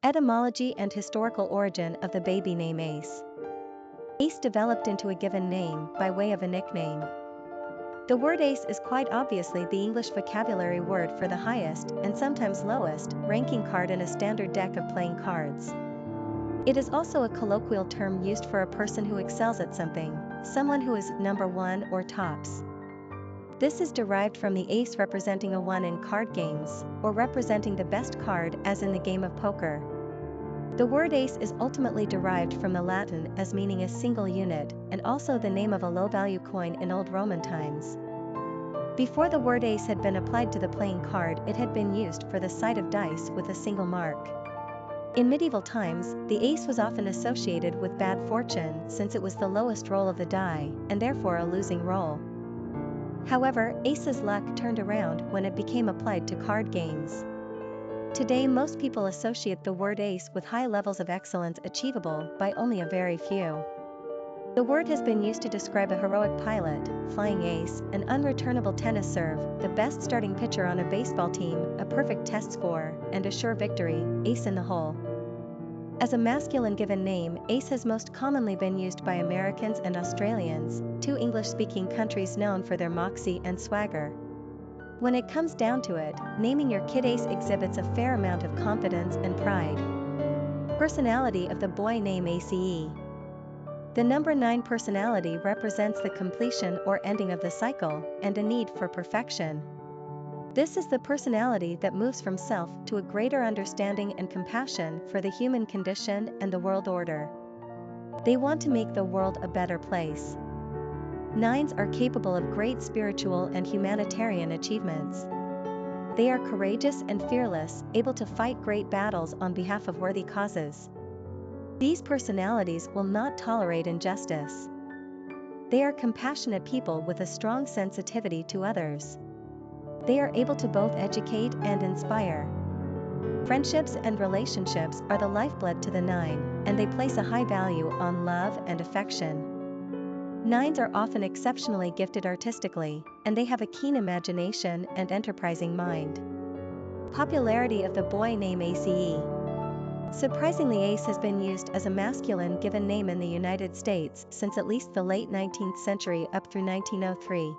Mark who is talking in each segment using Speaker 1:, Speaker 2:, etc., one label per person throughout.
Speaker 1: Etymology and historical origin of the baby name Ace. Ace developed into a given name by way of a nickname. The word ace is quite obviously the English vocabulary word for the highest, and sometimes lowest, ranking card in a standard deck of playing cards. It is also a colloquial term used for a person who excels at something, someone who is number one or tops. This is derived from the ace representing a 1 in card games, or representing the best card as in the game of poker. The word ace is ultimately derived from the Latin as meaning a single unit, and also the name of a low-value coin in old Roman times. Before the word ace had been applied to the playing card, it had been used for the side of dice with a single mark. In medieval times, the ace was often associated with bad fortune since it was the lowest roll of the die, and therefore a losing roll. However, ace's luck turned around when it became applied to card games. Today most people associate the word ace with high levels of excellence achievable by only a very few. The word has been used to describe a heroic pilot, flying ace, an unreturnable tennis serve, the best starting pitcher on a baseball team, a perfect test score, and a sure victory, ace in the hole. As a masculine given name, ace has most commonly been used by Americans and Australians, two English-speaking countries known for their moxie and swagger. When it comes down to it, naming your kid ace exhibits a fair amount of confidence and pride. Personality of the boy name Ace. The number 9 personality represents the completion or ending of the cycle, and a need for perfection. This is the personality that moves from self to a greater understanding and compassion for the human condition and the world order. They want to make the world a better place. 9s are capable of great spiritual and humanitarian achievements. They are courageous and fearless, able to fight great battles on behalf of worthy causes. These personalities will not tolerate injustice. They are compassionate people with a strong sensitivity to others. They are able to both educate and inspire. Friendships and relationships are the lifeblood to the 9, and they place a high value on love and affection. 9s are often exceptionally gifted artistically, and they have a keen imagination and enterprising mind. Popularity of the boy name Ace. Surprisingly, ace has been used as a masculine given name in the United States since at least the late 19th century up through 1903.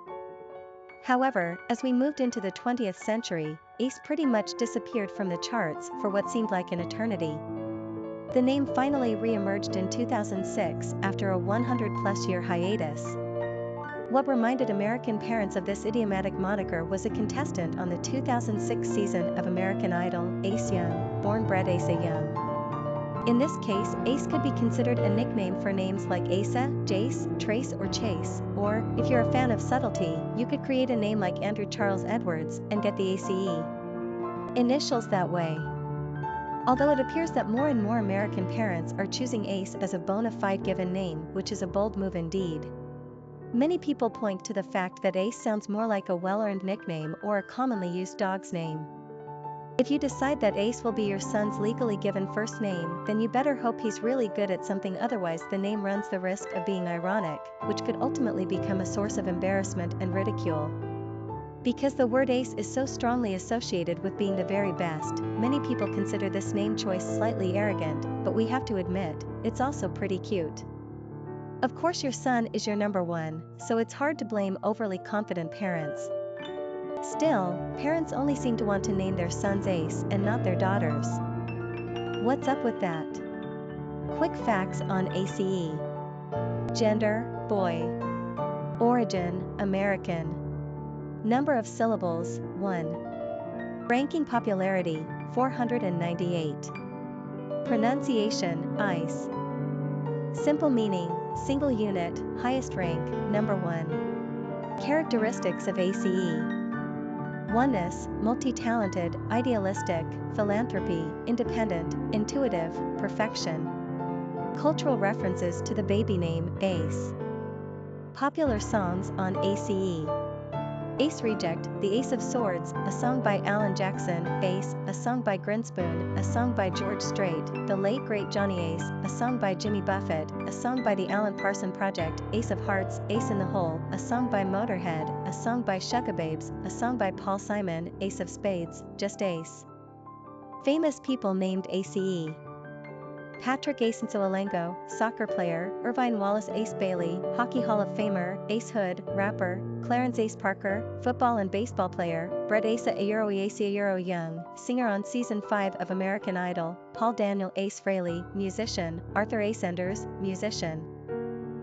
Speaker 1: However, as we moved into the 20th century, ace pretty much disappeared from the charts for what seemed like an eternity. The name finally re-emerged in 2006 after a 100-plus-year hiatus. What reminded American parents of this idiomatic moniker was a contestant on the 2006 season of American Idol, Ace Young, born bred Asa Young. In this case, Ace could be considered a nickname for names like Asa, Jace, Trace or Chase, or, if you're a fan of subtlety, you could create a name like Andrew Charles Edwards and get the ACE initials that way. Although it appears that more and more American parents are choosing Ace as a bona fide given name, which is a bold move indeed. Many people point to the fact that Ace sounds more like a well-earned nickname or a commonly used dog's name. If you decide that Ace will be your son's legally given first name, then you better hope he's really good at something, otherwise the name runs the risk of being ironic, which could ultimately become a source of embarrassment and ridicule. Because the word ace is so strongly associated with being the very best, many people consider this name choice slightly arrogant, but we have to admit, it's also pretty cute. Of course your son is your number one, so it's hard to blame overly confident parents. Still, parents only seem to want to name their sons Ace and not their daughters. What's up with that? Quick facts on ACE. Gender, boy. Origin, American. Number of syllables, 1. Ranking popularity, 498. Pronunciation, ice. Simple meaning, single unit, highest rank, number 1. Characteristics of ACE. Oneness, multi-talented, idealistic, philanthropy, independent, intuitive, perfection. Cultural references to the baby name, Ace. Popular songs on ACE. Ace Reject, The Ace of Swords, a song by Alan Jackson, Ace, a song by Grinspoon, a song by George Strait, The Late Great Johnny Ace, a song by Jimmy Buffett, a song by the Alan Parsons Project, Ace of Hearts, Ace in the Hole, a song by Motorhead, a song by Shugababes, a song by Paul Simon, Ace of Spades, Just Ace. Famous people named ACE. Patrick Asensiwalengo, soccer player; Irvine Wallace Ace Bailey, Hockey Hall of Famer; Ace Hood, rapper; Clarence Ace Parker, football and baseball player; Brett Asa Ayuro Young, singer on Season 5 of American Idol; Paul Daniel Ace Frehley, musician; Arthur Ace Enders, musician.